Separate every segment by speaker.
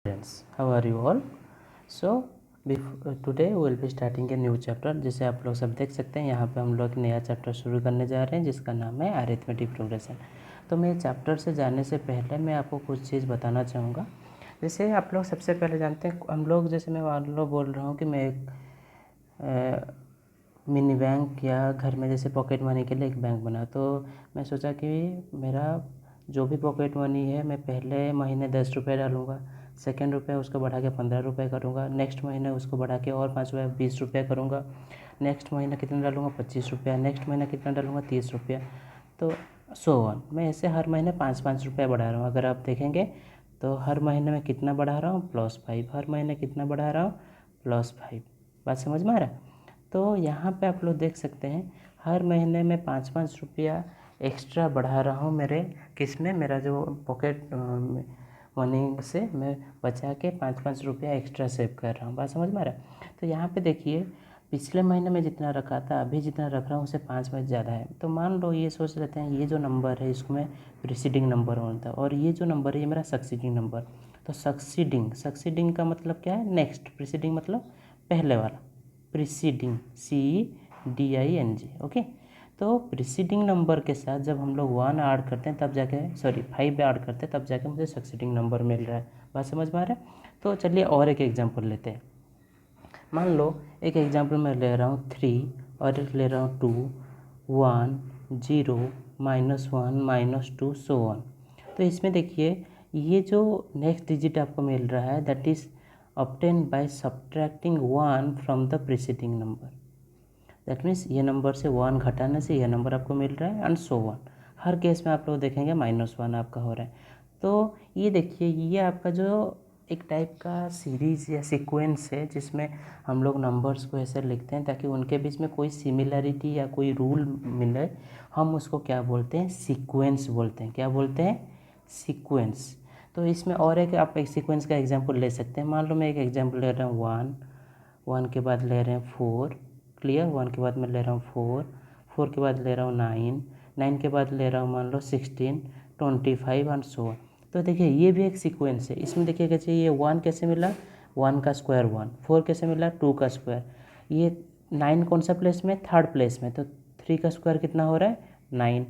Speaker 1: Friends, how are you all? So today we will be starting a new chapter. जैसे आप लोग सब देख सकते हैं यहाँ पे हम लोग नया चैप्टर शुरू करने जा रहे हैं जिसका नाम है अरिथमेटिक प्रोग्रेशन। तो मैं चैप्टर से जाने से पहले मैं आपको कुछ चीज़ बताना चाहूँगा। जैसे आप लोग सबसे पहले जानते हैं हम लोग, जैसे मैं मान लो बोल रहा हूँ कि मैं एक मिनी बैंक या घर में जैसे पॉकेट मनी के लिए एक बैंक बना, तो मैं सोचा कि मेरा जो भी पॉकेट मनी है मैं पहले महीने 10 रुपये डालूँगा, सेकेंड रुपये उसको बढ़ा के 15 रुपये करूँगा, नेक्स्ट महीने उसको बढ़ा के और 5 रुपये 20 रुपये करूँगा, नेक्स्ट महीना कितना डालूँगा 25 रुपया, नेक्स्ट महीना कितना डालूँगा 30 रुपया, तो सो ऑन। मैं ऐसे हर महीने 5-5 रुपये बढ़ा रहा हूँ। अगर आप देखेंगे तो हर महीने में कितना बढ़ा रहा हूँ +5, हर महीने कितना बढ़ा रहा हूँ +5। बात समझ में आ रहा है? तो यहाँ पे आप लोग देख सकते हैं हर महीने में 5-5 रुपया एक्स्ट्रा बढ़ा रहा हूँ मेरे किस में, मेरा जो पॉकेट मनी से मैं बचा के 5-5 रुपया एक्स्ट्रा सेव कर रहा हूँ। बात समझ में आ रहा है? तो यहाँ पे देखिए पिछले महीने में जितना रखा था अभी जितना रख रहा हूँ उससे 5 में ज़्यादा है। तो मान लो ये सोच लेते हैं ये जो नंबर है इसको मैं प्रीसीडिंग नंबर बोलता हूँ और ये जो नंबर है ये मेरा सक्सीडिंग नंबर। तो सक्सीडिंग का मतलब क्या है? नेक्स्ट। प्रीसीडिंग मतलब पहले वाला, प्रीसीडिंग CEDING। ओके, तो प्रीसीडिंग नंबर के साथ जब हम लोग 1 ऐड करते हैं तब जाके 5 ऐड करते हैं तब जाके मुझे सक्सीडिंग नंबर मिल रहा है। बात समझ में आ रहा है? तो चलिए और एक एग्जांपल लेते हैं। मान लो एक एग्जांपल मैं ले रहा हूँ 3 और एक ले रहा हूँ 2, 1, 0, -1, -2 सो ऑन। तो इसमें देखिए ये जो नेक्स्ट डिजिट आपको मिल रहा है that is obtained by subtracting 1 from the preceding number। That means ये नंबर से 1 घटाने से यह नंबर आपको मिल रहा है and so on. Her case में आप लोग देखेंगे -1 आपका हो रहा है। तो ये देखिए ये आपका जो एक टाइप का सीरीज़ या सीक्वेंस है जिसमें हम लोग नंबर्स को ऐसे लिखते हैं ताकि उनके बीच में कोई सिमिलरिटी या कोई रूल मिले। हम उसको क्या बोलते हैं? सीक्वेंस बोलते हैं। क्या बोलते हैं? सीक्वेंस। तो इसमें और एक आप एक सीक्वेंस का एग्जांपल ले सकते हैं। मान लो मैं एक एग्जांपल ले रहा हूँ 1 के बाद ले रहे हैं 4, क्लियर। 1 के बाद मैं ले रहा हूँ 4 के बाद ले रहा हूँ 9 के बाद ले रहा हूँ मान लो 16, 25 एंड सो ऑन। तो देखिए ये भी एक सीक्वेंस है। इसमें देखिए कैसे ये 1 कैसे मिला? 1 का स्क्वायर 1। 4 कैसे मिला? 2 का स्क्वायर। ये 9 कौन सा प्लेस में? थर्ड प्लेस में, तो 3 का स्क्वायर कितना हो रहा है? 9।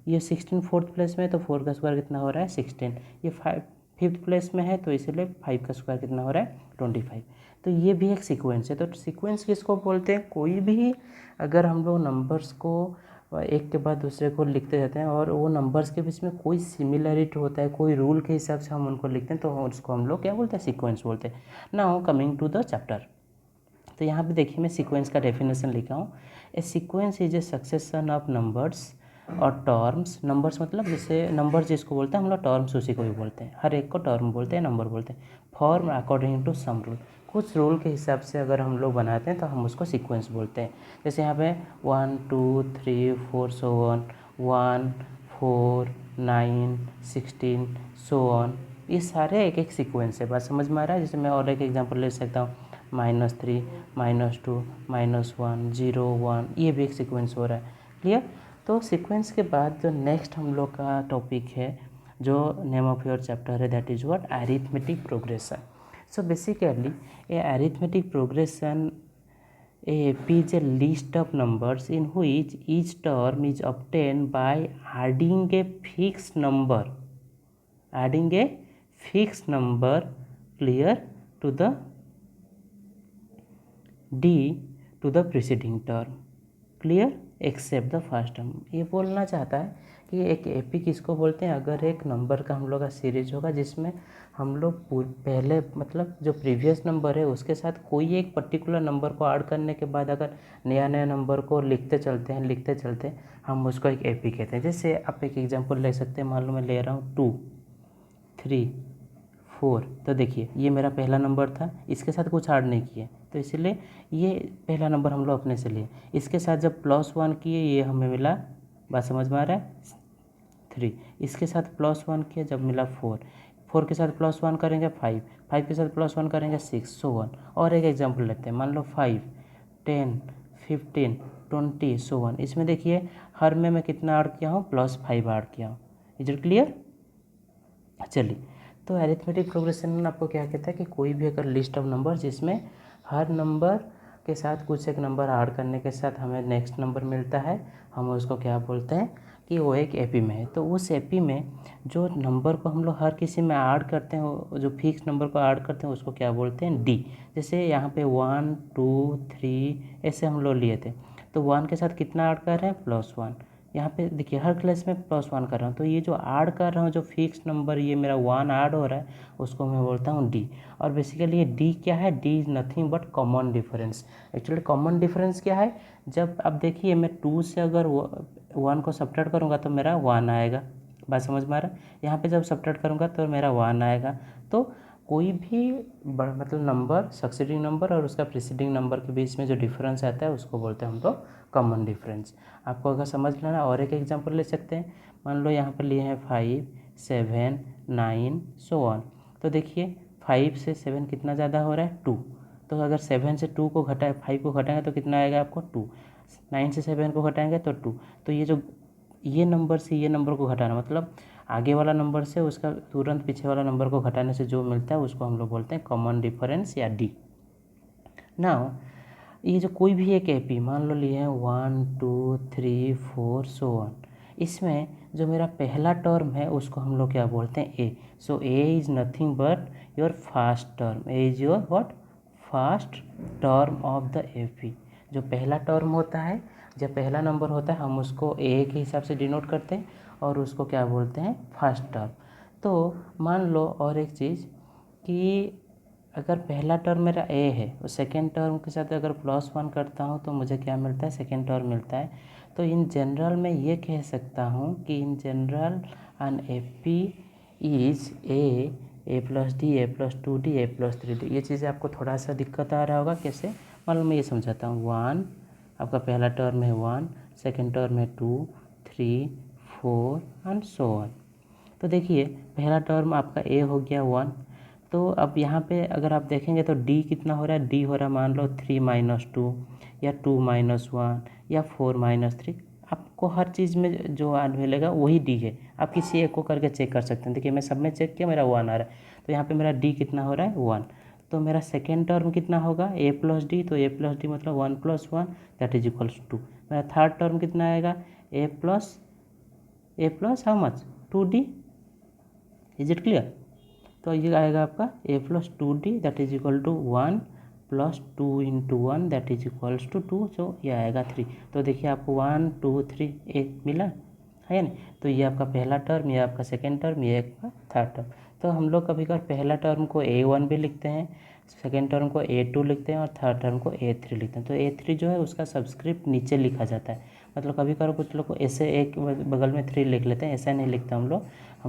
Speaker 1: ये 16 फोर्थ प्लेस में, तो 4 का स्क्वायर कितना हो रहा है? 16। ये 5 फिफ्थ प्लेस में है तो इसीलिए 5 का स्क्वायर कितना हो रहा है? 25। तो ये भी एक सीक्वेंस है। तो सीक्वेंस किसको बोलते हैं? कोई भी अगर हम लोग नंबर्स को एक के बाद दूसरे को लिखते रहते हैं और वो नंबर्स के बीच में कोई सिमिलरिटी होता है, कोई रूल के हिसाब से हम उनको लिखते हैं, तो उसको हम लोग क्या बोलते हैं? सीक्वेंस बोलते हैं। Now coming to the chapter. तो यहाँ पे देखिए मैं सीक्वेंस का डेफिनेशन लिखा हूँ। A sequence is a succession of numbers और टर्म्स। नंबर्स मतलब जैसे नंबर्स जिसको बोलते हैं हम लोग टर्म्स उसी को भी बोलते हैं। हर एक को टर्म बोलते हैं, नंबर बोलते हैं। Form according to some rule. कुछ रूल के हिसाब से अगर हम लोग बनाते हैं तो हम उसको सीक्वेंस बोलते हैं। जैसे यहाँ पे 1, 2, 3, 4 सो ऑन, 1, 4, 9, 16 सो ऑन। ये सारे एक एक सीक्वेंस है। बात समझ में आ रहा है? जैसे मैं और एक एग्जांपल ले सकता हूँ -3, -2, -1, 0, 1। ये भी एक सीक्वेंस हो रहा है। क्लियर? तो सीक्वेंस के बाद जो नेक्स्ट हम लोग का टॉपिक है, जो नेम ऑफ योर चैप्टर है, that is what? Arithmetic progression. So basically A arithmetic progression is a list of numbers in which each term is obtained by adding a fixed number, clear, to the d to the preceding term, clear, except the first term. ये बोलना चाहता है कि एक AP किसको बोलते हैं? अगर एक नंबर का हम लोग का सीरीज होगा जिसमें हम लोग पहले मतलब जो प्रीवियस नंबर है उसके साथ कोई एक पर्टिकुलर नंबर को ऐड करने के बाद अगर नया नंबर को लिखते चलते हैं हम उसको एक एपी कहते हैं। जैसे आप एक एग्जांपल ले सकते हैं। मान लो मैं ले रहा हूँ 2, 3, 4। तो देखिए ये मेरा पहला नंबर था, इसके साथ कुछ ऐड नहीं किए तो इसीलिए ये पहला नंबर हम लोग अपने से लिए। इसके साथ जब +1 किए ये हमें मिला, बात समझ में आ रहा है, 3। इसके साथ +1 किया जब मिला 4 के साथ +1 करेंगे 5 के साथ +1 करेंगे 6 सो ऑन। और एक एग्जांपल लेते हैं। मान लो 5, 10, 15, 20 सो ऑन। इसमें देखिए हर में मैं कितना ऐड किया हूँ? +5 ऐड किया हूँ। Is it clear? चलिए तो अरिथमेटिक प्रोग्रेशन आपको क्या कहता है कि कोई भी अगर लिस्ट ऑफ नंबर जिसमें हर नंबर के साथ कुछ एक नंबर ऐड करने के साथ हमें नेक्स्ट नंबर मिलता है, हम उसको क्या बोलते हैं कि वो एक एपी में है। तो उस एपी में जो नंबर को हम लोग हर किसी में ऐड करते हैं, जो फिक्स नंबर को ऐड करते हैं उसको क्या बोलते हैं, डी। जैसे यहाँ पे 1 2 3 ऐसे हम लोग लिए थे, तो 1 के साथ कितना ऐड कर रहे हैं, +1। यहाँ पे देखिए हर क्लास में +1 कर रहा हूँ, तो ये जो ऐड कर रहा हूँ जो फिक्स नंबर ये मेरा 1 ऐड हो रहा है उसको मैं बोलता हूँ डी। और बेसिकली ये डी क्या है, D is nothing but common difference. Actually common difference क्या है, जब अब देखिए मैं 2 से अगर 1 को सब्ट्रैक्ट करूँगा तो मेरा 1 आएगा, बात समझ में आ रहा है। यहाँ पे जब सब्ट्रैक्ट करूँगा तो मेरा 1 आएगा। तो कोई भी मतलब नंबर, सक्सीडिंग नंबर और उसका प्रीसीडिंग नंबर के बीच में जो डिफरेंस आता है उसको बोलते हैं हम लोग कॉमन डिफरेंस। आपको अगर समझ लेना और एक एग्जांपल ले सकते हैं। मान लो यहाँ पर लिए हैं 5 7 9 सो ऑन। तो देखिए 5 से 7 कितना ज़्यादा हो रहा है, 2। तो अगर 7 से 2 को घटाए 5 को घटाएंगे तो कितना आएगा आपको, 2। 9 से 7 को घटाएंगे तो 2। तो ये नंबर से ये नंबर को घटाना मतलब आगे वाला नंबर से उसका तुरंत पीछे वाला नंबर को घटाने से जो मिलता है उसको हम लोग बोलते हैं कॉमन डिफरेंस या डी। नाउ ये जो कोई भी एक एपी मान लो लिए हैं 1 2 3 4 सो ऑन, इसमें जो मेरा पहला टर्म है उसको हम लोग क्या बोलते हैं, a. So a is nothing but your first term, a is your what, first term of the AP. जो पहला टर्म होता है, जब पहला नंबर होता है हम उसको ए के हिसाब से डिनोट करते हैं और उसको क्या बोलते हैं, फर्स्ट टर्म। तो मान लो और एक चीज़ कि अगर पहला टर्म मेरा ए है और सेकेंड टर्म के साथ अगर +1 करता हूँ तो मुझे क्या मिलता है, सेकेंड टर्म मिलता है। तो इन जनरल मैं ये कह सकता हूँ कि in general N AP is A plus D, A plus 2D, A plus 3D। ये चीज़ें आपको थोड़ा सा दिक्कत आ रहा होगा, कैसे, मालूम मैं ये समझाता हूँ। 1 आपका पहला टर्म है 1, सेकेंड टर्म है 2 3 4 एंड सो ऑन। तो देखिए पहला टर्म आपका ए हो गया 1। तो अब यहाँ पे अगर आप देखेंगे तो डी कितना हो रहा है, डी हो रहा है मान लो 3 - 2 या 2 - 1 या 4 - 3। आपको हर चीज़ में जो ऐड मिलेगा वही डी है। आप किसी एक को करके चेक कर सकते हैं। देखिए मैं सब में चेक किया, मेरा 1 आ रहा है, तो यहाँ पे मेरा डी कितना हो रहा है, 1। तो मेरा सेकेंड टर्म कितना होगा, ए प्लस डी। तो ए प्लस डी मतलब 1 + 1 दैट इज इक्वल्स 2। मेरा थर्ड टर्म कितना आएगा, a plus how much, 2D। Is it clear. तो ये आएगा आपका a plus 2D that is equal to 1 + 2 × 1 that is equals to 2। So ये आएगा 3। तो देखिए आपको 1 2 3 एक मिला है ना। तो ये आपका पहला टर्म, ये आपका सेकेंड टर्म, ये आपका थर्ड टर्म। तो हम लोग कभी कभी पहला टर्म को A1 भी लिखते हैं, सेकेंड टर्म को A2 लिखते हैं और थर्ड टर्म को A3 लिखते हैं। तो A3 जो है उसका सब्सक्रिप्ट नीचे लिखा जाता है। मतलब कभी कभी कुछ लोग को ऐसे एक बगल में 3 लिख लेते हैं, ऐसा नहीं लिखते हम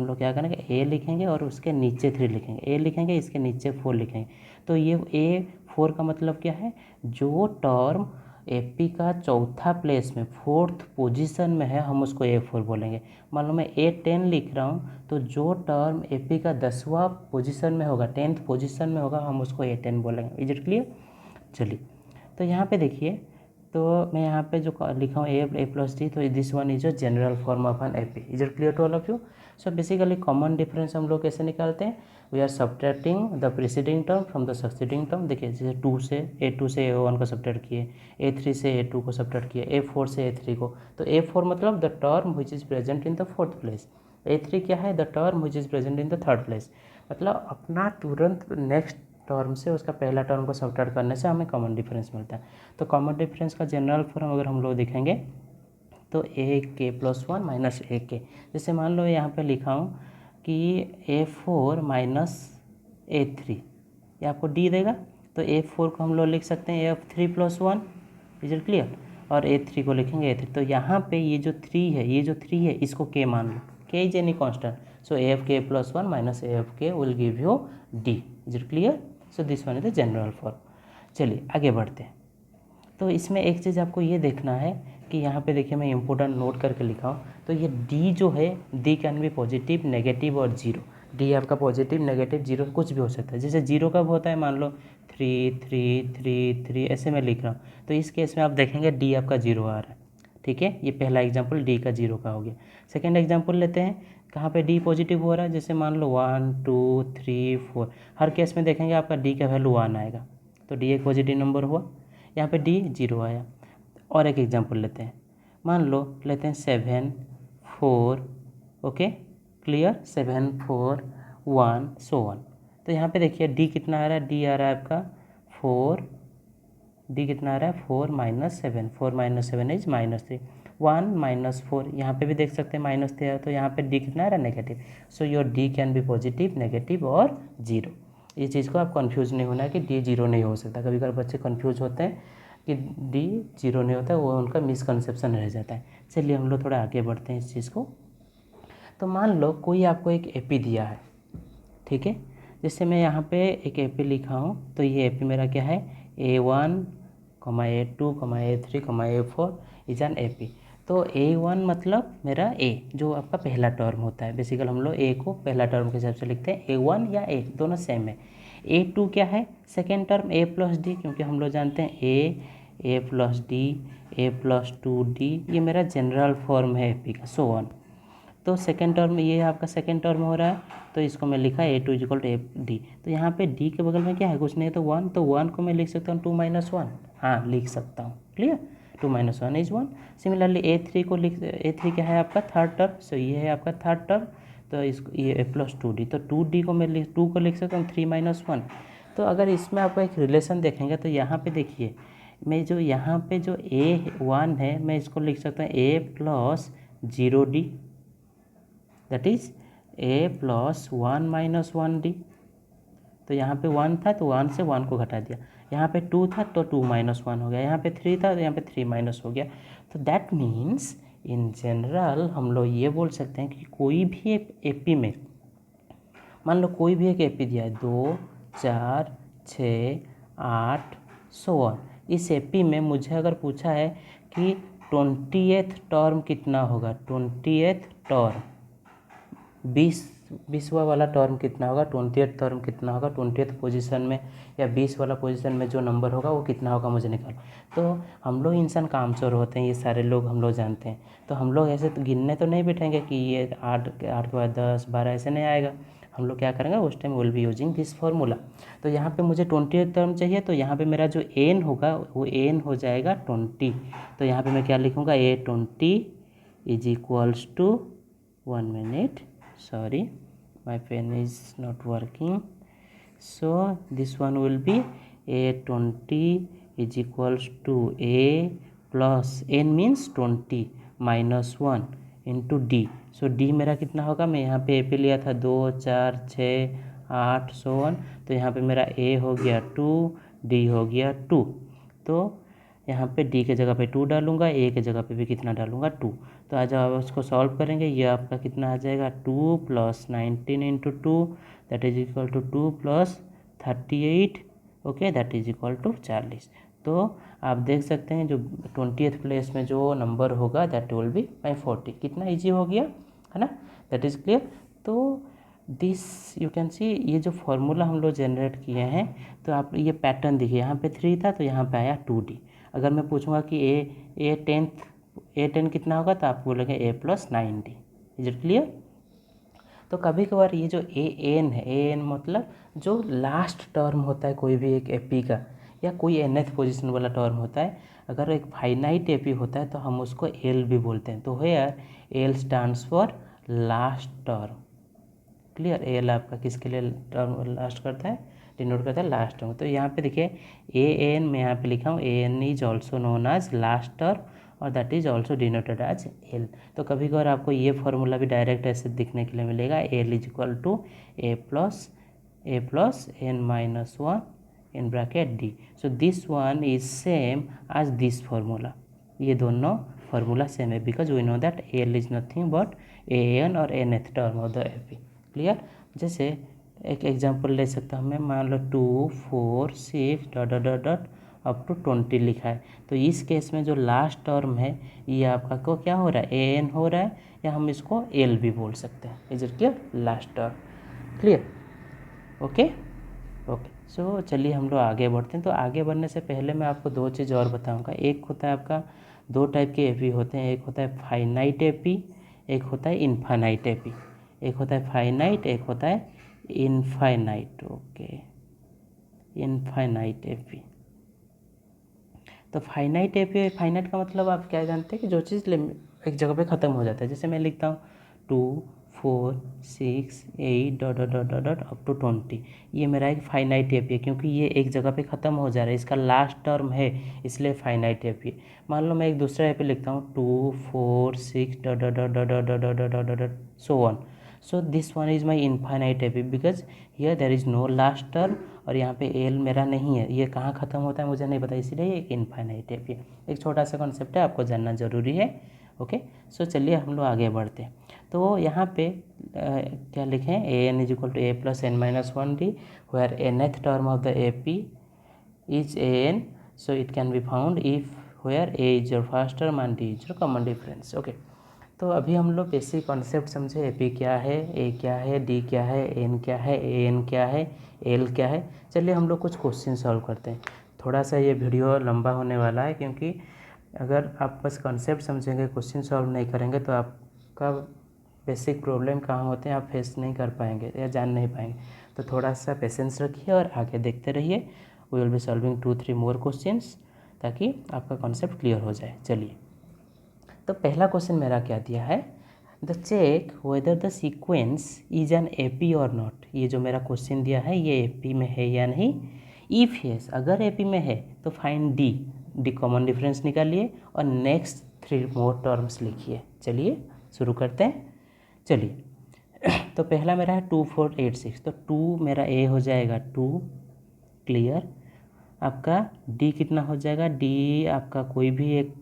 Speaker 1: लोग क्या करेंगे, ए लिखेंगे और उसके नीचे 3 लिखेंगे, ए लिखेंगे इसके नीचे 4 लिखेंगे। तो ये A4 का मतलब क्या है, जो टर्म एपी का चौथा प्लेस में, फोर्थ पोजीशन में है, हम उसको A4 बोलेंगे। मान लो मैं A10 लिख रहा हूँ, तो जो टर्म एपी का 10वां पोजीशन में होगा, 10th पोजीशन में होगा, हम उसको A10 बोलेंगे। Is it clear. चलिए तो यहाँ पे देखिए, तो मैं यहाँ पे जो लिखा हूँ ए प्लस डी, तो this one is a general form of an AP. Is it clear to all of you. So basically common difference हम लोग कैसे निकालते हैं, we are subtracting the preceding term from the succeeding term. देखिए जैसे A2 से A1 को subtract किए, A3 से A2 को सब्ट्रैक्ट किए, A4 से A3 को। तो A4 मतलब the term which is present in the fourth place. A3 क्या है, the term which is present in the third place. मतलब अपना तुरंत नेक्स्ट टर्म से उसका पहला टर्म को सब्ट्रैक्ट करने से हमें कॉमन डिफरेंस मिलता है। तो कॉमन डिफरेंस का जनरल फॉर्म अगर हम लोग देखेंगे तो AK + 1 - AK। जैसे मान लो यहाँ पे लिखा हूँ कि A4 - A3, ये आपको D देगा। तो A4 को हम लोग लिख सकते हैं AF3 + 1। Is it clear. और A3 को लिखेंगे A3। तो यहाँ पे ये जो 3 है, ये जो 3 है इसको K मान लो, K is any constant. So AFK + 1 - AFK will give you D। Is it clear. So this one is the general form. चलिए आगे बढ़ते हैं। तो इसमें एक चीज़ आपको ये देखना है कि यहाँ पे देखिए मैं इम्पोर्टेंट नोट करके लिखा हूँ। तो ये D जो है, D can be positive, negative और 0। D आपका पॉजिटिव, नेगेटिव, 0 कुछ भी हो सकता है। जैसे 0 कब होता है, मान लो 3 3 3 3 ऐसे मैं लिख रहा हूँ। तो इस केस में आप देखेंगे D आपका 0 आ रहा है। ठीक है, ये पहला एग्जाम्पल D का 0 का हो गया। सेकेंड एग्जाम्पल लेते हैं कहाँ पे डी पॉजिटिव हो रहा है, जैसे मान लो 1 2 3 4, हर केस में देखेंगे आपका डी का वैल्यू 1 आएगा, तो डी एक पॉजिटिव नंबर हुआ। यहाँ पे डी 0 आया। और एक एग्जांपल लेते हैं, मान लो लेते हैं 7 4, ओके क्लियर, 7 4 1 सो वन। तो यहाँ पे देखिए डी कितना आ रहा है, डी आ रहा है आपका 4, डी कितना आ रहा है 4 - 7, 4 - 7 इज -3, 1 - 4, यहाँ पे भी देख सकते हैं -3 है, तो यहाँ पे डी कितना आ रहा है negative. So your D can be positive, negative और 0। ये चीज़ को आप कंफ्यूज नहीं होना है कि डी 0 नहीं हो सकता। कभी कभी बच्चे कंफ्यूज होते हैं कि डी 0 नहीं होता है, वो उनका मिसकंसेप्शन रह जाता है। चलिए हम लोग थोड़ा आगे बढ़ते हैं इस चीज़ को। तो मान लो कोई आपको एक एपी दिया है, ठीक है, जैसे मैं यहाँ पे एक एपी लिखा हूँ, तो ये एपी मेरा क्या है, A1, A2, A3, A4 is an AP. तो A1 मतलब मेरा A, जो आपका पहला टर्म होता है। बेसिकल हम लोग A को पहला टर्म के हिसाब से लिखते हैं, A1 या A दोनों सेम है। A2 क्या है, second term A plus D, क्योंकि हम लोग जानते हैं A plus D, A plus 2D, ये मेरा जनरल फॉर्म है एपी का, सो वन। तो सेकेंड टर्म ये आपका सेकेंड टर्म हो रहा है, तो इसको मैं लिखा A2 = AD। तो यहाँ पे D के बगल में क्या है, कुछ नहीं है, तो 1, तो 1 को मैं लिख सकता हूँ 2 - 1, हाँ लिख सकता हूँ, क्लियर, 2 - 1 इज 1। सिमिलरली A3 को लिख, A3 क्या है आपका थर्ड टर्म, सो ये है आपका थर्ड टर्म, तो इसको ये A प्लस 2D, तो 2D को मैं 2 को लिख सकता हूँ 3 - 1। तो अगर इसमें आपको एक रिलेशन देखेंगे, तो यहाँ पे देखिए मैं जो यहाँ पे जो A1 है, मैं इसको लिख सकता हूँ A plus 0D, that is A plus 1 - 1D। तो यहाँ पे 1 था, तो 1 से 1 को घटा दिया। यहाँ पे 2 था, तो 2 - 1 हो गया। यहाँ पे 3 था, तो यहाँ पे 3 माइनस हो गया। तो दैट मीन्स इन जनरल हम लोग ये बोल सकते हैं कि कोई भी एक एपी में, मान लो कोई भी एक एपी दिया है 2 4 6 8 सो ऑन, इस एपी में मुझे अगर पूछा है कि 20th टर्म कितना होगा, 20th टर्म 20वां वाला टर्म कितना होगा, 20th टर्म कितना होगा, 20th पोजीशन में या 20 वाला पोजीशन में जो नंबर होगा वो कितना होगा मुझे निकाल। तो हम लोग इंसान कामचोर होते हैं, ये सारे लोग हम लोग जानते हैं। तो हम लोग ऐसे तो गिनने तो नहीं बैठेंगे कि ये 8 के बाद 10 12 ऐसे नहीं आएगा। हम लोग क्या करेंगे, उस time will be using this formula. तो यहाँ पे मुझे 20th टर्म चाहिए, तो यहाँ पे मेरा जो एन होगा वो एन हो जाएगा 20। तो यहाँ पे मैं क्या लिखूँगा, A20 = 1 minute, sorry my pen is not working, so this one will be A20 = A plus n means 20 - 1 into D। So D मेरा कितना होगा, मैं यहाँ पे A पे लिया था 2 4 6 8 सो 1, तो यहाँ पे मेरा A हो गया 2, D हो गया 2। तो यहाँ पे D के जगह पे 2 डालूंगा, A के जगह पे भी कितना डालूंगा 2। तो आज आप उसको सॉल्व करेंगे, ये आपका कितना आ जाएगा 2 + 19 × 2 that is equal to 2 + 38, okay that is equal to 40। तो आप देख सकते हैं जो 20th प्लेस में जो नंबर होगा दैट विल बी 40। कितना इजी हो गया है ना, दैट इज़ क्लियर। तो दिस यू कैन सी, ये जो फॉर्मूला हम लोग जनरेट किए हैं, तो आप ये पैटर्न देखिए, यहाँ पे 3 था तो यहाँ पे आया 2D। अगर मैं पूछूंगा कि A10 कितना होगा, तो आप बोलेंगे A + 9D। Is it clear. तो कभी कभार ये जो AN है, AN मतलब जो लास्ट टर्म होता है कोई भी एक एपी का, या कोई nth पोजीशन वाला टर्म होता है, अगर एक फाइनाइट एपी होता है तो हम उसको L भी बोलते हैं। तो here L stands for last term, clear. L आपका किसके लिए टर्म लास्ट करता है, डिनोट करता है लास्ट टर्म। तो यहाँ पे देखिए AN मैं यहाँ पे लिखा हूँ, AN is also known as last term और that is also denoted as L। तो कभी कभार आपको ये फार्मूला भी डायरेक्ट ऐसे दिखने के लिए मिलेगा, L = A plus n - 1 in bracket D। So this one is same as this formula, ये दोनों फार्मूला सेम है, because we know that L is nothing but AN और nth term of the AP, clear. जैसे एक example ले सकता हूँ मैं, मान लो 2 4 6 ... अप टू 20 लिखा है। तो इस केस में जो लास्ट टर्म है ये आपका को क्या हो रहा है, AN हो रहा है, या हम इसको L भी बोल सकते हैं। Is it clear, last term, clear, okay okay. So चलिए हम लोग आगे बढ़ते हैं। तो आगे बढ़ने से पहले मैं आपको 2 चीज़ और बताऊंगा। एक होता है आपका, 2 टाइप के एपी होते हैं, एक होता है फाइनाइट एपी, एक होता है इनफाइनाइट एपी। एक होता है फाइनाइट, एक होता है इनफाइनाइट। Okay, infinite AP. तो फाइनाइट एपी, फाइनाइट का मतलब आप क्या जानते हैं कि जो चीज़ एक जगह पे ख़त्म हो जाता है। जैसे मैं लिखता हूँ 2 4 6 8 dot dot dot dot dot up to 20, ये मेरा एक फाइनाइट एपी है, क्योंकि ये एक जगह पे ख़त्म हो जा रहा है, इसका लास्ट टर्म है, इसलिए फाइनाइट एपी है। मान लो मैं एक दूसरा एपी लिखता हूँ 2 4 6 dot dot dot dot dot dot dot dot dot so on. So this one is my infinite AP because here there is no last term, और यहाँ पे एल मेरा नहीं है, ये कहाँ ख़त्म होता है मुझे नहीं पता, इसीलिए ये एक इनफाइनाइट एपी है। एक छोटा सा कॉन्सेप्ट है, आपको जानना ज़रूरी है। ओके, सो चलिए हम लोग आगे बढ़ते हैं। तो यहाँ पे क्या लिखें, a n is equal to a plus n minus 1 d, where nth term of the A P is a n, so it can be found if where a is your first term and d is your common difference. Okay, तो अभी हम लोग basic concept समझे, A P क्या है, ए क्या है, D क्या है, एन क्या है, ए एन क्या है, एल क्या है। चलिए हम लोग कुछ क्वेश्चन सॉल्व करते हैं। थोड़ा सा ये वीडियो लंबा होने वाला है, क्योंकि अगर आप बस कॉन्सेप्ट समझेंगे, क्वेश्चन सॉल्व नहीं करेंगे, तो आपका बेसिक प्रॉब्लम कहाँ होते हैं आप फेस नहीं कर पाएंगे या जान नहीं पाएंगे। तो थोड़ा सा पेशेंस रखिए और आगे देखते रहिए। We will be solving 2-3 more questions, ताकि आपका कॉन्सेप्ट क्लियर हो जाए। चलिए, तो पहला क्वेश्चन मेरा क्या दिया है, the check whether the sequence is an AP और नॉट। ये जो मेरा क्वेश्चन दिया है, ये एपी में है या नहीं। इफ यस, अगर एपी में है तो find D, D common difference निकालिए और नेक्स्ट 3 मोर टर्म्स लिखिए। चलिए शुरू करते हैं। चलिए, तो पहला मेरा है 2 4 8 6, तो 2 मेरा ए हो जाएगा 2, क्लियर। आपका डी कितना हो जाएगा, डी आपका कोई भी एक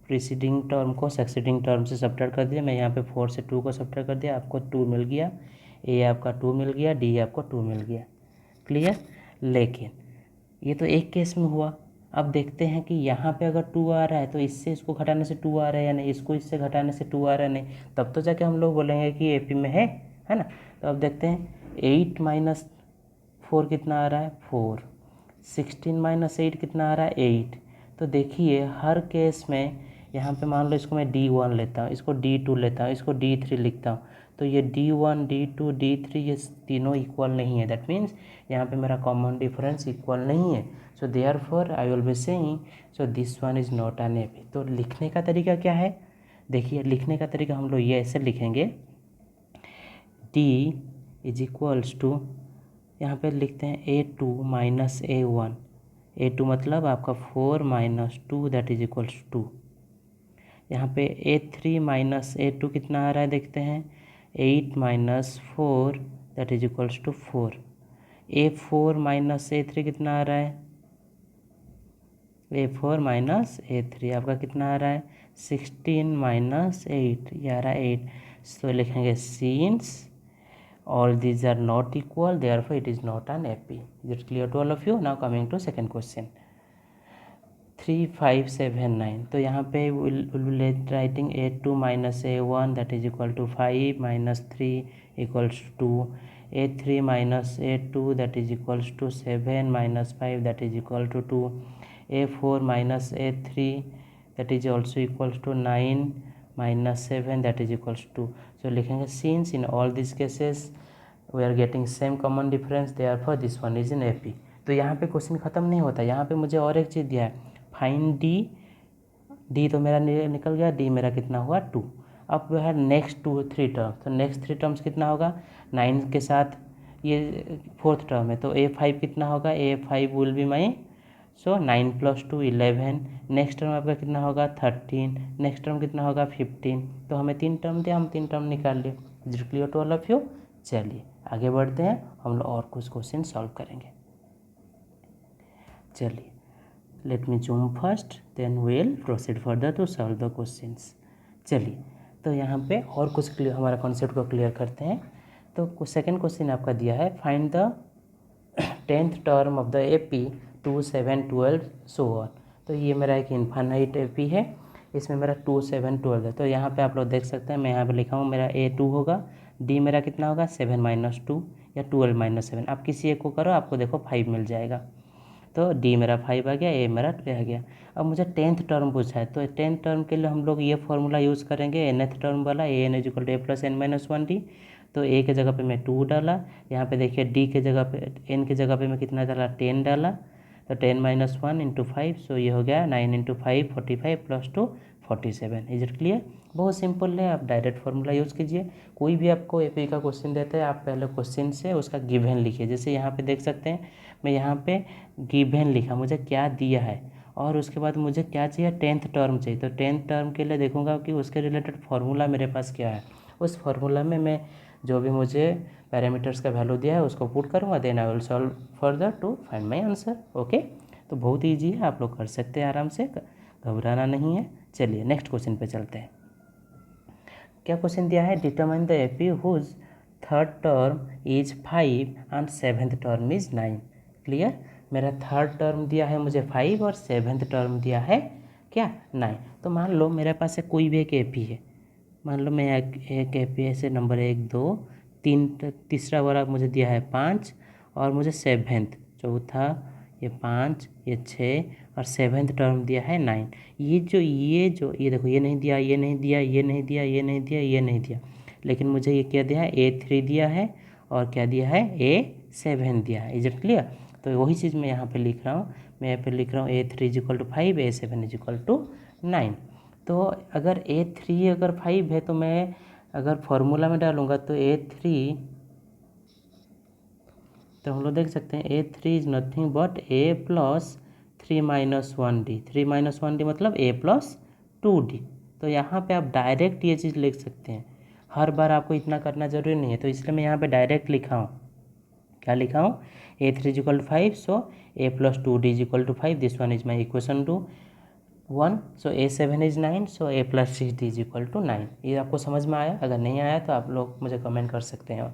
Speaker 1: प्रीसीडिंग टर्म को सक्सीडिंग टर्म से सब्ट्रैक्ट कर दिया। मैं यहाँ पे 4 से 2 को सब्ट्रैक्ट कर दिया, आपको 2 मिल गया। ए आपका 2 मिल गया, डी आपको 2 मिल गया, क्लियर। लेकिन ये तो एक केस में हुआ। अब देखते हैं कि यहाँ पे अगर 2 आ रहा है तो इससे इसको घटाने से 2 आ रहा है या नहीं, इसको इससे घटाने से 2 आ रहा है नहीं, तब तो जाके हम लोग बोलेंगे कि एपी में है ना। तो अब देखते हैं 8 माइनस 4 कितना आ रहा है, 4। 16 माइनस 8 कितना आ रहा है, 8। तो देखिए हर केस में यहाँ पे मान लो इसको मैं D1 लेता हूँ, इसको D2 लेता हूँ, इसको D3 लिखता हूँ, तो ये D1 D2 D3 ये तीनों इक्वल नहीं है। दैट मीन्स यहाँ पे मेरा कॉमन डिफरेंस इक्वल नहीं है। So therefore I will be saying so this one is not an AP. तो लिखने का तरीका क्या है, देखिए लिखने का तरीका हम लोग ये ऐसे लिखेंगे, D इज इक्वल्स टू, यहाँ पे लिखते हैं A2 माइनस A1। A2 मतलब आपका 4 माइनस 2 दैट इज इक्वल्स 2। यहाँ पे A3 माइनस A2 कितना आ रहा है देखते हैं, 8 minus 4 that is equals to 4। A4 minus A3 कितना आ रहा है, A4 माइनस A3 आपका कितना आ रहा है, 16 माइनस 8, ये आ रहा है 8। तो लिखेंगे since all these are not equal, therefore it is not an AP. Is it clear to all of you? Now coming to second question, 3 5 7 9। तो यहाँ पे will be writing A2 minus A1 that is equal to 5 minus 3 equals to 2, A3 minus A2 that is equals to 7 minus 5 that is equal to 2, A4 minus A3 that is also equals to 9 minus 7 that is equals to 2। So लिखेंगे since in all these cases we are getting same common difference, therefore this one is in AP। तो यहाँ पे question ख़त्म नहीं होता, यहाँ पे मुझे और एक चीज़ दिया है, फाइंड डी। डी तो मेरा निकल गया, डी मेरा कितना हुआ 2। अब वो है नेक्स्ट 3 टर्म्स, तो नेक्स्ट 3 टर्म्स कितना होगा, 9 के साथ ये 4th टर्म है, तो A5 कितना होगा, A5 will be my, so 9 + 2 11। Next term आपका कितना होगा 13, नेक्स्ट टर्म कितना होगा 15। तो हमें 3 टर्म दिया, हम 3 टर्म निकाल लिए। Is it clear to all of you? चलिए आगे बढ़ते हैं, हम लोग और कुछ क्वेश्चन सॉल्व करेंगे। चलिए, let me zoom first then will proceed further to solve the questions. चलिए, तो यहाँ पे और कुछ क्लियर हमारा कॉन्सेप्ट को क्लियर करते हैं। तो सेकंड क्वेश्चन आपका दिया है, find the 10th term of the AP 2 7 12 so on. तो ये मेरा एक इनफाइनाइट AP है, इसमें मेरा 2 7 12 है। तो यहाँ पे आप लोग देख सकते हैं, मैं यहाँ पे लिखा हूँ मेरा A2 होगा, D मेरा कितना होगा 7 - 2 या 12 - 7, आप किसी एक को करो, आपको देखो 5 मिल जाएगा। तो डी मेरा 5 आ गया, ए मेरा 2 आ गया। अब मुझे 10th टर्म पूछा है, तो 10th टर्म के लिए हम लोग ये फॉर्मूला यूज़ करेंगे nth टर्म वाला, a n equal to a plus n minus 1 d. तो ए के जगह पे मैं 2 डाला, यहाँ पे देखिए डी के जगह पे एन के जगह पे मैं कितना डाला 10 डाला, तो 10 माइनस 1 इंटू 5, सो ये हो गया 9 into 5 45 plus 2 47। Is it clear? बहुत सिंपल है, आप डायरेक्ट फार्मूला यूज़ कीजिए। कोई भी आपको एपी का क्वेश्चन देता है, आप पहले क्वेश्चन से उसका गिवन लिखिए। जैसे यहाँ पे देख सकते हैं, मैं यहाँ पे गिवन लिखा, मुझे क्या दिया है और उसके बाद मुझे क्या चाहिए 10th टर्म चाहिए। तो 10th टर्म के लिए देखूंगा कि उसके रिलेटेड फार्मूला मेरे पास क्या है। उस फार्मूला में मैं जो भी मुझे पैरामीटर्स का वैल्यू दिया है उसको पुट करूँगा, then I will solve further to find my answer. Okay, तो बहुत ईजी है, आप लोग कर सकते हैं आराम से, घबराना नहीं है। चलिए नेक्स्ट क्वेश्चन पे चलते हैं। क्या क्वेश्चन दिया है, determine the AP whose third term is 5 and 7th term is 9। Clear? मेरा थर्ड टर्म दिया है मुझे 5 और 7th टर्म दिया है क्या 9। तो मान लो मेरे पास है कोई भी एक एपी है, मान लो मैं एक एपी है से नंबर 1 2 3, तीसरा वाला मुझे दिया है 5 और मुझे 7th, चौथा ये 5 ये 6 और 7th टर्म दिया है 9। ये देखो, ये नहीं दिया, ये नहीं दिया, ये नहीं दिया, ये नहीं दिया, ये नहीं दिया, लेकिन मुझे ये क्या दिया है A3 दिया है और क्या दिया है A7 दिया है। Is it clear? तो वही चीज़ मैं यहाँ पे लिख रहा हूँ, मैं यहाँ पे लिख रहा हूँ A3 is equal to 5, A7 is equal to 9। तो अगर A3 अगर 5 है तो मैं अगर फॉर्मूला में डालूँगा तो A3, तो हम लोग देख सकते हैं A3 is nothing but A plus 3 minus 1D। 3 minus 1D मतलब A प्लस 2D। तो यहाँ पे आप डायरेक्ट ये चीज़ लिख सकते हैं, हर बार आपको इतना करना जरूरी नहीं है, तो इसलिए मैं यहाँ पे डायरेक्ट लिखा हूँ। क्या लिखा हूँ? A3 is equal to 5, so A plus 2D is equal to 5, this one is my equation to 1, so A7 is 9, so A plus 6D is equal to 9। ये आपको समझ में आया? अगर नहीं आया तो आप लोग मुझे कमेंट कर सकते हैं।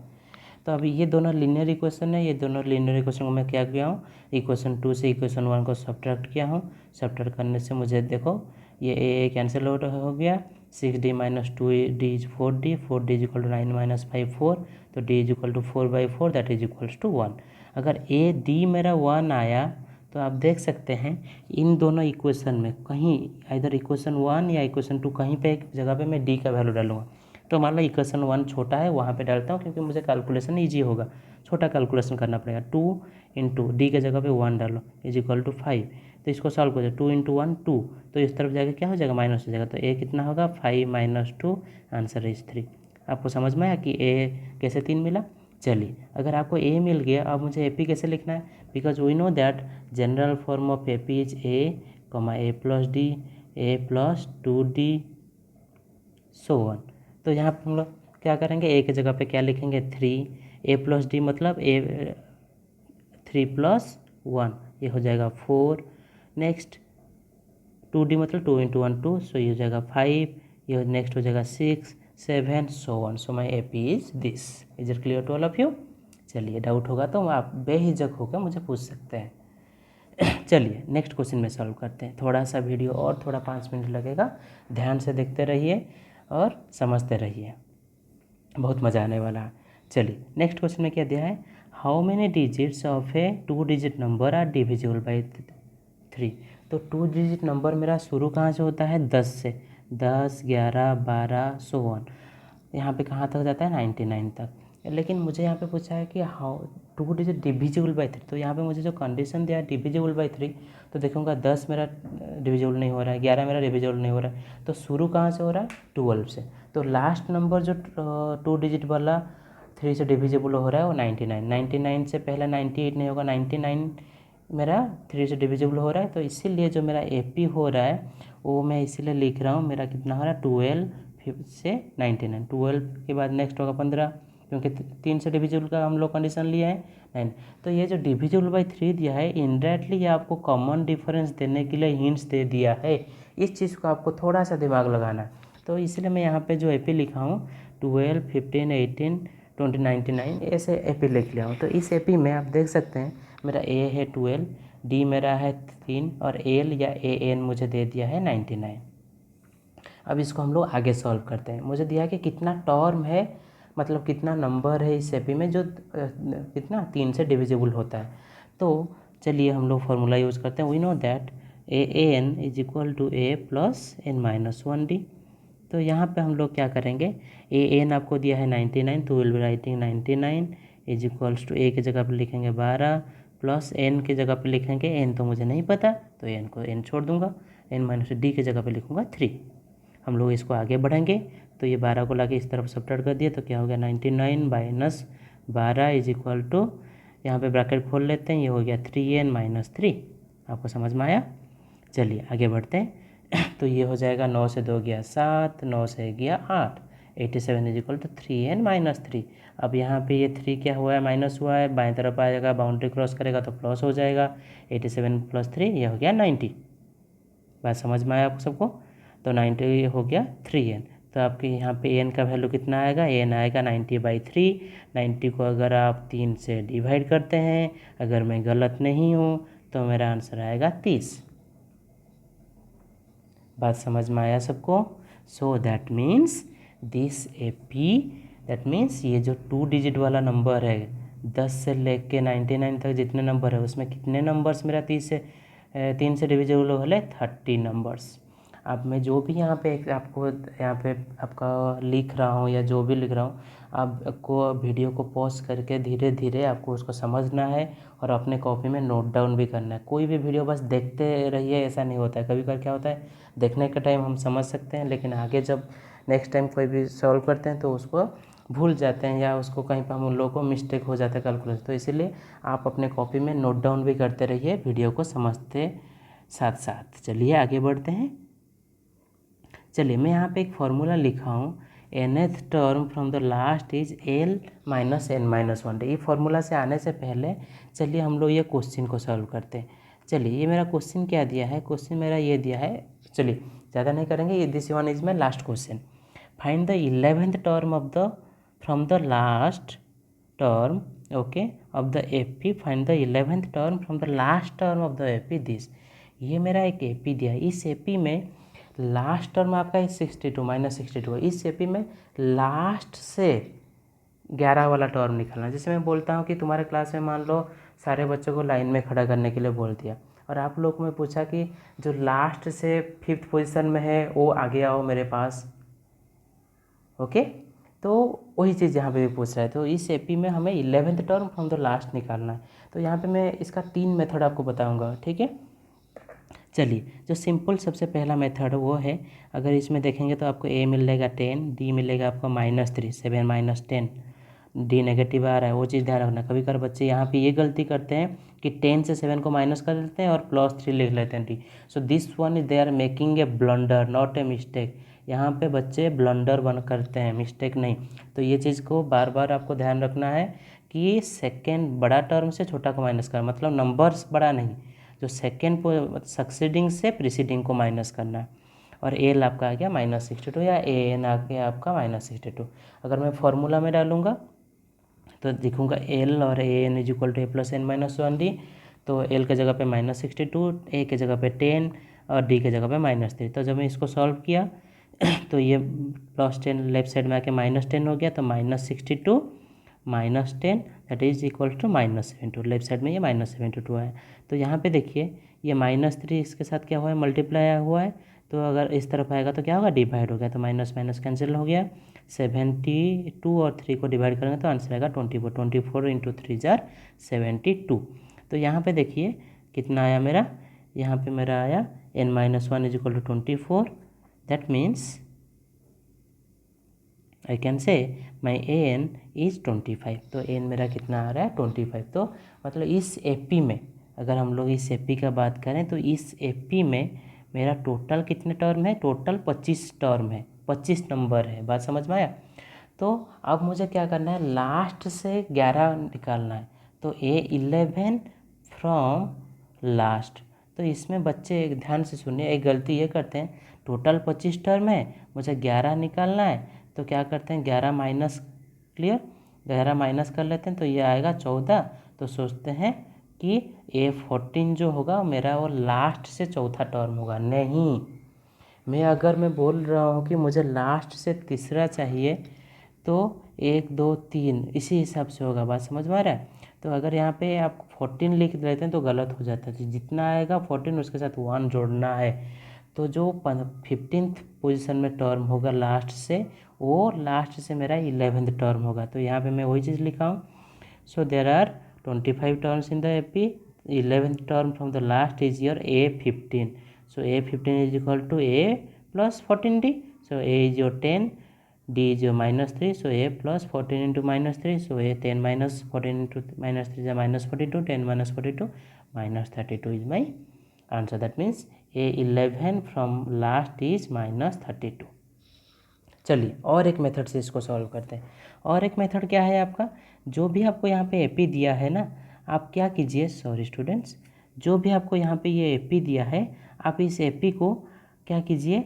Speaker 1: तो अभी ये दोनों लीनियर इक्वेशन है, ये दोनों लीनियर इक्वेशन को मैं क्या किया हूँ, इक्वेशन 2 से इक्वेशन 1 को सब्ट्रैक्ट किया हूँ। सब्ट्रैक्ट करने से मुझे देखो ये ए कैंसिल आउट हो गया, 6D minus 2D is 4D, 4D is equal to 9 minus 5 4, तो D is equal to 4/4 that is equals to 1। अगर D मेरा 1 आया तो आप देख सकते हैं इन दोनों इक्वेशन में कहीं इधर इक्वेशन 1 या इक्वेशन 2 कहीं पे एक जगह पे मैं D का वैल्यू डालूंगा। तो मान लो इक्वेशन 1 छोटा है, वहाँ पे डालता हूँ क्योंकि मुझे कैलकुलेशन ईजी होगा, छोटा कैलकुलेशन करना पड़ेगा। 2 इंटू डी के जगह पे 1 डालो इज इक्वल टू 5, तो इसको सॉल्व कर 2 इंटू 1 2, तो इस तरफ जाके क्या हो जाएगा माइनस हो जाएगा, तो ए कितना होगा 5 माइनस 2, आंसर इज 3। आपको समझ में आया कि ए कैसे 3 मिला? चलिए, अगर आपको ए मिल गया, अब मुझे ए पी कैसे लिखना है, because we know that general form of A P is A plus D, A plus 2D, so on. तो यहाँ पर हम लोग क्या करेंगे, ए के जगह पे क्या लिखेंगे 3, ए प्लस डी मतलब ए 3 प्लस 1, ये हो जाएगा 4। नेक्स्ट 2D मतलब 2 इंटू 1 2, सो ये हो जाएगा 5, ये नेक्स्ट हो जाएगा 6 7, so on. So my A P is this. Is it clear to all of you? चलिए, डाउट होगा तो आप बेहिचक होकर मुझे पूछ सकते हैं। चलिए नेक्स्ट क्वेश्चन में सॉल्व करते हैं। थोड़ा सा वीडियो और थोड़ा 5 मिनट लगेगा, ध्यान से देखते रहिए और समझते रहिए, बहुत मज़ा आने वाला है। चलिए नेक्स्ट क्वेश्चन में क्या दिया है, how many digits of a 2 digit number are divisible by 3। तो 2 डिजिट नंबर मेरा शुरू कहाँ से होता है 10 से, 10 11 12 सो वन, यहाँ पे कहाँ तक जाता है 99 तक। लेकिन मुझे यहाँ पे पूछा है कि हाउ 2 डिजिट डिविजिबल बाई 3, तो यहाँ पे मुझे जो कंडीशन दिया है डिविजिबल बाई 3, तो देखूँगा 10 मेरा डिविजिबल नहीं हो रहा है, 11 मेरा डिविजिबल नहीं हो रहा है, तो शुरू कहाँ से हो रहा है 12 से। तो लास्ट नंबर जो 2 डिजिट वाला 3 से डिविजिबल हो रहा है वो 99, 99 से पहले 98 नहीं होगा, 99 मेरा 3 से डिविजिबल हो रहा है, तो इसीलिए जो मेरा AP हो रहा है वो मैं इसीलिए लिख रहा हूँ, मेरा कितना हो रहा है 12 से 99, 12 के बाद नेक्स्ट होगा 15, क्योंकि 3 से डिविजिबल का हम लोग कंडीशन लिया है 9। तो ये जो डिविजिबल बाई 3 दिया है इनडायरेक्टली ये आपको कॉमन डिफरेंस देने के लिए हिंट्स दे दिया है, इस चीज़ को आपको थोड़ा सा दिमाग लगाना है। तो इसलिए मैं यहाँ पे जो AP लिखा हूँ 12 15 18 20 99 ऐसे AP लिख लिया हूँ। तो इस AP में आप देख सकते हैं मेरा A है 12, D मेरा है 3 और L या AN मुझे दे दिया है 99। अब इसको हम लोग आगे सॉल्व करते हैं। मुझे दिया है कि कितना टर्म है, मतलब कितना नंबर है इस AP में जो कितना 3 से डिविजिबल होता है। तो चलिए हम लोग फार्मूला यूज़ करते हैं। We know that an is equal to a plus n minus 1d। तो यहाँ पे हम लोग क्या करेंगे, an आपको दिया है 99, तो will be writing 99 is equals to a की जगह पे लिखेंगे 12 प्लस n की जगह पे लिखेंगे n तो मुझे नहीं पता, तो n को n छोड़ दूंगा, n माइनस d की जगह पे लिखूंगा 3। हम लोग इसको आगे बढ़ेंगे तो ये 12 को लाके इस तरफ सब्ट्रैक्ट कर दिया तो क्या हो गया 99 माइनस 12 इज इक्वल टू, यहाँ पे ब्रैकेट खोल लेते हैं, ये हो गया 3n माइनस 3। आपको समझ में आया? चलिए आगे बढ़ते हैं। तो ये हो जाएगा 9 से 2 गया 7, 9 से गया 8, 87 is equal to 3n minus 3। अब यहाँ पे ये 3 क्या हुआ है, माइनस हुआ है, बाएं तरफ आएगा, बाउंड्री क्रॉस करेगा तो प्लस हो जाएगा, 87 प्लस 3 ये हो गया 90। बात समझ में आया आप सबको? तो 90 हो गया 3n। तो आपके यहाँ पे n का वैल्यू कितना आएगा, n आएगा 90/3। 90 को अगर आप 3 से डिवाइड करते हैं, अगर मैं गलत नहीं हूँ, तो मेरा आंसर आएगा 30। बात समझ में आया सबको? So that means this AP, that means ये जो 2 डिजिट वाला नंबर है 10 से लेके 99 तक जितने नंबर है उसमें कितने नंबर्स मेरा 3 से डिविजिबल है 30 नंबर्स। अब मैं जो भी यहाँ पे आपको यहाँ पे आपका लिख रहा हूँ या जो भी लिख रहा हूँ, आपको वीडियो को पॉज करके धीरे धीरे आपको उसको समझना है और अपने कॉपी में नोट डाउन भी करना है। कोई भी वीडियो बस देखते रहिए ऐसा नहीं होता है। कभी कभी क्या होता है, देखने के टाइम हम समझ सकते हैं लेकिन आगे जब नेक्स्ट टाइम कोई भी सॉल्व करते हैं तो उसको भूल जाते हैं या उसको कहीं पर हम उन लोगों को मिस्टेक हो जाता है कैलकुलेशन। तो इसीलिए आप अपने कॉपी में नोट डाउन भी करते रहिए वीडियो को समझते साथ साथ। चलिए आगे बढ़ते हैं। चलिए मैं यहाँ पे एक फॉर्मूला लिखा हूँ, nth term from the last is l minus n minus 1। ये फॉर्मूला से आने से पहले चलिए हम लोग ये क्वेश्चन को सॉल्व करते हैं। चलिए ये मेरा क्वेश्चन क्या दिया है, क्वेश्चन मेरा ये दिया है, चलिए ज़्यादा नहीं करेंगे, ये this one is my last question. Find the 11th term of the from the last term, okay, of the AP। Find the 11th term from the last term of the AP this. ये मेरा एक AP दिया है, इस AP में last term आपका 62 minus 62 है। इस AP में लास्ट से 11 वाला टर्म निकालना। जैसे मैं बोलता हूँ कि तुम्हारे क्लास में मान लो सारे बच्चों को लाइन में खड़ा करने के लिए बोल दिया और आप लोग को मैं पूछा कि जो लास्ट से 5th पोजीशन में है वो आगे आओ मेरे पास, ओके। तो वही चीज़ यहाँ पे भी पूछ रहा है। तो इस AP में हमें 11th term from the last निकालना है। तो यहाँ पे मैं इसका 3 मेथड आपको बताऊँगा, ठीक है। चलिए जो सिंपल सबसे पहला मेथड वो है, अगर इसमें देखेंगे तो आपको A मिलेगा 10, D मिलेगा आपको -3, 7 माइनस 10, D नेगेटिव आ रहा है, वो चीज़ ध्यान रखना। कभी कभी बच्चे यहाँ पे ये गलती करते हैं कि 10 से 7 को माइनस कर देते हैं और +3 लिख लेते हैं D। So this one is they are making a blunder not a mistake. यहाँ पे बच्चे ब्लंडर बन करते हैं, मिस्टेक नहीं। तो ये चीज़ को बार बार आपको ध्यान रखना है कि सेकेंड बड़ा टर्म से छोटा को माइनस कर, मतलब नंबर्स बड़ा नहीं, जो सेकेंड सक्सीडिंग से प्रीसीडिंग को माइनस करना है। और एल आपका आ गया -62 या AN आ गया आपका -62। अगर मैं फॉर्मूला में डालूंगा तो लिखूंगा L और AN is equal to A plus N minus 1D। तो L के जगह पे -62, A के जगह पे 10 और D के जगह पे -3। तो जब मैं इसको सॉल्व किया तो ये +10 लेफ्ट साइड में आके -10 हो गया, तो -62 -10 that is equal to -72। Left side में ये -72 है। तो यहाँ पे देखिए ये -3 इसके साथ क्या हुआ है, मल्टीप्लाई हुआ है। तो अगर इस तरफ आएगा तो क्या होगा, डिवाइड हो गया, तो माइनस माइनस कैंसिल हो गया। 72 और 3 को डिवाइड करेंगे तो आंसर आएगा 24। 24 इंटू 3 जार 72। तो यहाँ पे देखिए कितना आया मेरा, यहाँ पे मेरा आया n-1 is equal to 24। That means I can say my AN is 25। तो AN मेरा कितना आ रहा है 25। तो मतलब इस AP में अगर हम लोग इस AP का बात करें तो इस AP में मेरा टोटल कितने टर्म है, टोटल 25 टर्म है, 25 नंबर है। बात समझ में आया? तो अब मुझे क्या करना है, लास्ट से 11 निकालना है। तो A11 फ्रॉम लास्ट। तो इसमें बच्चे ध्यान से सुनिए, एक गलती ये करते हैं, टोटल 25 टर्म है, मुझे 11 निकालना है। तो क्या करते हैं 11 माइनस, क्लियर, 11 माइनस कर लेते हैं तो ये आएगा 14। तो सोचते हैं कि A14 जो होगा मेरा वो लास्ट से चौथा टर्म होगा। नहीं, मैं बोल रहा हूँ कि मुझे लास्ट से तीसरा चाहिए तो 1 2 3 इसी हिसाब से होगा। बात समझ में आ रहा है? तो अगर यहाँ पे आप 14 लिख देते हैं तो गलत हो जाता है। जितना आएगा 14 उसके साथ 1 जोड़ना है। तो जो 15th पोजीशन में टर्म होगा लास्ट से, वो लास्ट से मेरा 11th टर्म होगा। तो यहाँ पे मैं वही चीज़ लिखा हूँ। So there are 25 terms in the AP, 11th term from the last is your A15. So A15 is equal to A plus 14D. So A is your 10, D is your -3. So A plus 14 into -3. So A 10 minus 14 into -3 is a -42. 10 minus 42 -32 is my answer. That means A11 from last is -32. चलिए और एक method से इसको solve करते हैं। और एक method क्या है आपका, जो भी आपको यहाँ पे AP दिया है ना, आप क्या कीजिए, सॉरी स्टूडेंट्स, जो भी आपको यहाँ पे ये AP दिया है, आप इस AP को क्या कीजिए,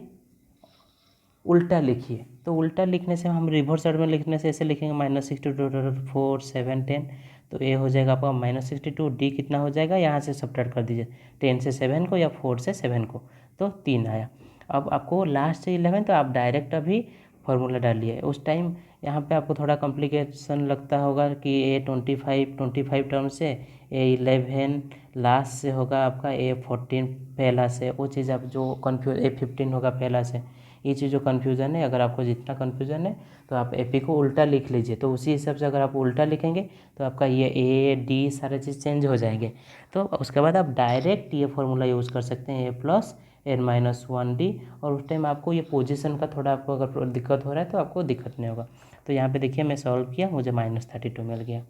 Speaker 1: उल्टा लिखिए। तो उल्टा लिखने से हम रिवर्स साइड में लिखने से ऐसे लिखेंगे -62 4 7 10। तो ए हो जाएगा आपका -62, डी कितना हो जाएगा, यहाँ से सब्ट्रैक्ट कर दीजिए 10 से 7 को या 4 से 7 को, तो 3 आया। अब आपको लास्ट से 11, तो आप डायरेक्ट अभी फॉर्मूला डालिए। उस टाइम यहाँ पे आपको थोड़ा कॉम्प्लिकेशन लगता होगा कि A25 टर्म से A11 लास्ट से होगा आपका A14 पहला से, वो चीज़ आप जो A15 होगा पहला से, ये चीज़ जो कन्फ्यूज़न है। अगर आपको जितना कन्फ्यूज़न है तो आप AP को उल्टा लिख लीजिए। तो उसी हिसाब से अगर आप उल्टा लिखेंगे तो आपका ये A D सारे चीज़ चेंज हो जाएंगे। तो उसके बाद आप डायरेक्ट ये फॉर्मूला यूज़ कर सकते हैं, A+n-1D। और उस टाइम आपको ये पोजीशन का थोड़ा आपको अगर दिक्कत हो रहा है तो आपको दिक्कत नहीं होगा। तो यहाँ पे देखिए मैं सॉल्व किया, मुझे -32 मिल गया।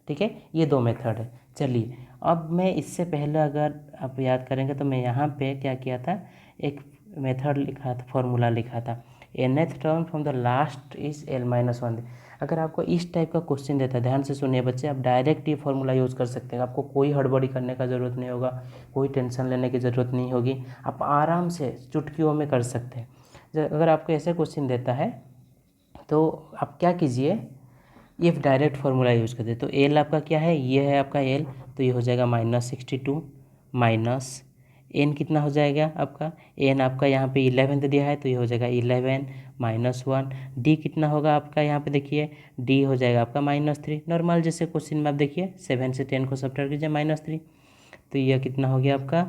Speaker 1: ठीक है, ये दो मेथड है। चलिए अब मैं इससे पहले अगर आप याद करेंगे तो मैं यहाँ पे क्या किया था, एक मेथड लिखा था, फॉर्मूला लिखा था, nth term from the last is L-1। अगर आपको इस टाइप का क्वेश्चन देता है, ध्यान से सुनिए बच्चे, आप डायरेक्ट ये फॉर्मूला यूज़ कर सकते हैं। आपको कोई हड़बड़ी करने का ज़रूरत नहीं होगा, कोई टेंशन लेने की ज़रूरत नहीं होगी, आप आराम से चुटकियों में कर सकते हैं। अगर आपको ऐसे क्वेश्चन देता है तो आप क्या कीजिए, ये डायरेक्ट फार्मूला यूज़ करते हैं। तो एल आपका क्या है, ये है आपका एल, तो ये हो जाएगा -62 माइनस एन कितना हो जाएगा आपका, एन आपका यहाँ पे 11th दिया है तो ये हो जाएगा 11 -1। डी कितना होगा आपका, यहाँ पे देखिए डी हो जाएगा आपका -3। नॉर्मल जैसे क्वेश्चन में आप देखिए 7 से 10 को सब्ट्रैक्ट कीजिए -3, तो यह कितना हो गया आपका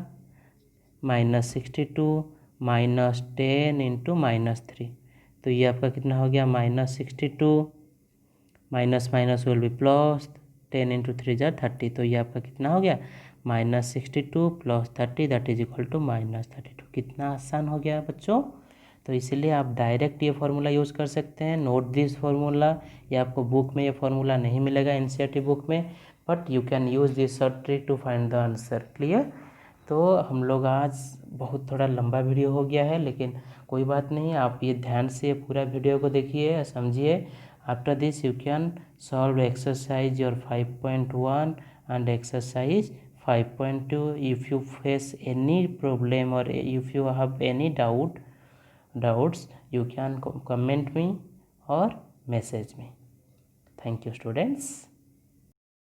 Speaker 1: -62 -10 इंटू -3। तो ये आपका कितना हो गया -62 minus minus will be plus, 10 into 3 jar 30। तो ये आपका कितना हो गया -62 + 30 दैट इज इक्वल टू -32। कितना आसान हो गया बच्चों। तो इसलिए आप डायरेक्ट ये फार्मूला यूज़ कर सकते हैं। नोट दिस फार्मूला, ये आपको बुक में ये फार्मूला नहीं मिलेगा NCERT बुक में, but you can use this short trick to find the answer. Clear. तो हम लोग आज बहुत थोड़ा लंबा वीडियो हो गया है, लेकिन कोई बात नहीं, आप ये ध्यान से पूरा वीडियो को देखिए, समझिए। After this you can solve exercise your 5.1 and exercise 5.2. If you face any problem or if you have any doubts, you can comment me or message me. Thank you students.